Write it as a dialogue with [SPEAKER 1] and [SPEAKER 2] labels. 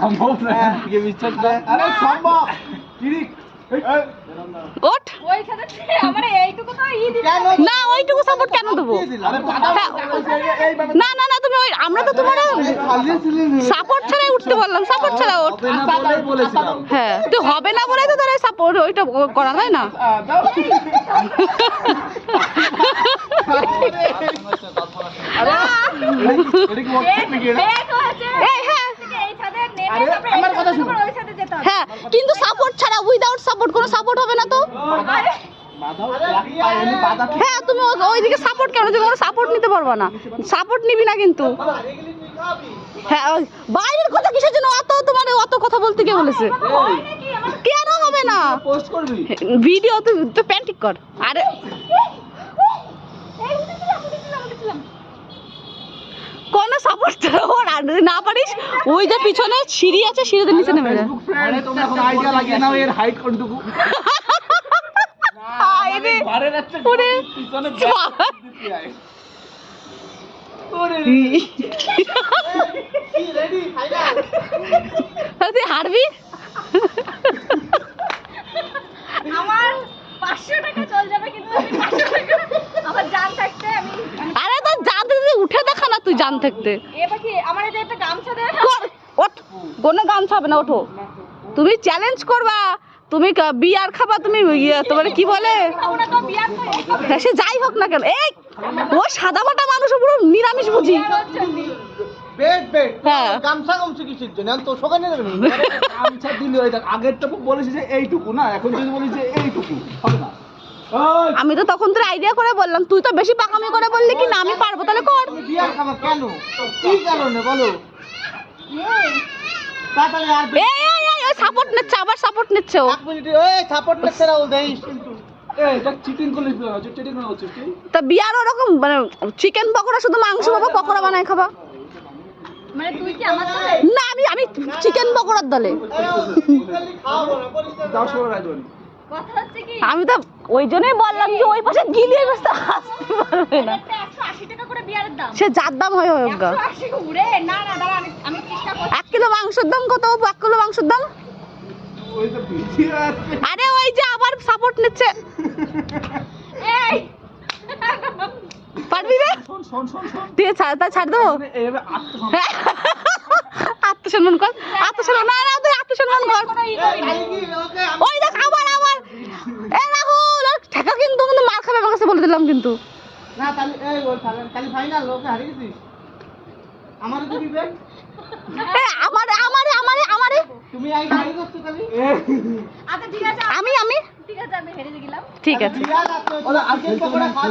[SPEAKER 1] সম্ভব না কে বিশ্বাস করে আরে সম্ভব কিরিক
[SPEAKER 2] ওঠ
[SPEAKER 3] ওইখানে আমারে এইটুকু তো ই দিতে
[SPEAKER 2] না ওইটুকু সাপোর্ট কেন দেবো না না না তুমি ওই আমরা তো তোমার সাপোর্ট ছাড়াই উঠতে বললাম সাপোর্ট ছাড়া ওঠ হ্যাঁ তুই হবে না বলে তো তোর সাপোর্ট ওইটা করা যায় না হ্যাঁ কিন্তু সাপোর্ট ছাড়া উইদাউট সাপোর্ট কোনো সাপোর্ট হবে না তো হ্যাঁ তুমি ওইদিকে সাপোর্ট কেন তুমি কোনো সাপোর্ট নিতে পারবা না সাপোর্ট নিবি না কিন্তু হ্যাঁ বাইরের কথা কিসের জন্য অত তোমার অত কথা বলতে কে বলেছে কেন হবে না
[SPEAKER 1] পোস্ট করবি
[SPEAKER 2] ভিডিও তো প্যান্ট ঠিক কর আরে কোন সাপোর্ট না পারিস ওই যে পিছনে সিঁড়ি আছে সিঁড়িতে নিচে নেমে যা
[SPEAKER 1] আরে তোমরা এখন আইডিয়া লাগিয়ে নাও এর হাইট কোনটুকু
[SPEAKER 2] আরে
[SPEAKER 1] বারে যাচ্ছে
[SPEAKER 2] ওরে
[SPEAKER 1] পিছনে ওরে কি রেডি ফাইনাল
[SPEAKER 2] তুই হারবি
[SPEAKER 3] আমার 500 টাকা চল যাবে কিন্তু আমি 500 টাকা আমার জান থাকতে আমি
[SPEAKER 2] আরে তো জান থাকতে উঠে দেখা না তুই জান থাকতে
[SPEAKER 3] এবার কি আমার এই যে একটা গামছা দেয়
[SPEAKER 2] ওঠ কোনো গামছা হবে না ওঠো তুমি চ্যালেঞ্জ করবা তুমি বিয়ার খাবা তুমি তোমার কি বলে
[SPEAKER 3] আমরা তো বিয়ার খাই
[SPEAKER 2] সে যাই হোক না কেন এই ও সাদা মাটা মানুষ পুরো নিরামিষ বুঝি
[SPEAKER 1] বেট
[SPEAKER 2] হ্যাঁ
[SPEAKER 1] গামছা গামছা কিসের জন্য তো সকালে নেবে গামছা দিলে ওই দেখ আগেরটা বলেছি যে এইটুকু না এখন যদি বলি যে এইটুকু হবে না
[SPEAKER 2] আমি তো তখন তোর আইডিয়া করে বললাম তুই তো বেশি পাকামি করে বললি কি না আমি পারবো তাহলে কর
[SPEAKER 1] বিয়ার খাবা কেন কি কারণে বলো তাড়াতাড়ি আর
[SPEAKER 2] এই সাপোর্ট নিচ্ছে আবার সাপোর্ট নিচ্ছে ও
[SPEAKER 1] 1 মিনিট এই সাপোর্ট নিচ্ছে না বল দেই এই এটা চিটিং করলে কি হবে চিটিং না হচ্ছে তুই
[SPEAKER 2] তা বিয়ার ওরকম মানে চিকেন পকোড়া শুধু মাংস বাবা পকোড়া বানায় খাবা
[SPEAKER 3] মানে তুই কি আমার দলে
[SPEAKER 2] না আমি চিকেন পকোড়ার দলে
[SPEAKER 1] দাও সরে রাখবেন
[SPEAKER 3] কথা হচ্ছে কি
[SPEAKER 2] আমি তো ওই জন্যই বললাম যে ওই পাশে গিলিয়ে বসতে আসতে পারবে না
[SPEAKER 3] একটা 180 টাকা করে বিয়ারের দাম
[SPEAKER 2] সে যার দাম হয় হোক গা
[SPEAKER 3] 180 উড়ে না না দাঁড়া আমি চেষ্টা করছি
[SPEAKER 2] 1 কিলো মাংসের দাম কত 1 কিলো মাংসের দাম
[SPEAKER 1] ওই তো ভিডিও আছে
[SPEAKER 2] আরে ওই যে আবার সাপোর্ট নিচ্ছে
[SPEAKER 3] এই
[SPEAKER 2] পারবি রে
[SPEAKER 1] শোন
[SPEAKER 2] তুই ছাড় দেবো
[SPEAKER 1] এইভাবে
[SPEAKER 2] আত্মসম্মান কর আত্মসম্মান না তুই আত্মসম্মান কর ওই দেখ আবার এ রাহুল ঠেকা কিন্তু মার খাবে আমার কাছে বলে দিলাম কিন্তু
[SPEAKER 1] না তাহলে এই ওই তাহলে ফাইনাল ওকে হারিয়ে গেছিস আমারে তো দিবে
[SPEAKER 2] আমারে
[SPEAKER 1] তুমি আই হারিয়ে গেছো তাহলে
[SPEAKER 3] আচ্ছা ঠিক আছে
[SPEAKER 2] আমি
[SPEAKER 3] ঠিক আছে আমি হেরে গেলাম
[SPEAKER 2] ঠিক আছে
[SPEAKER 1] ওরা আজকে পকোড়া খাওয়া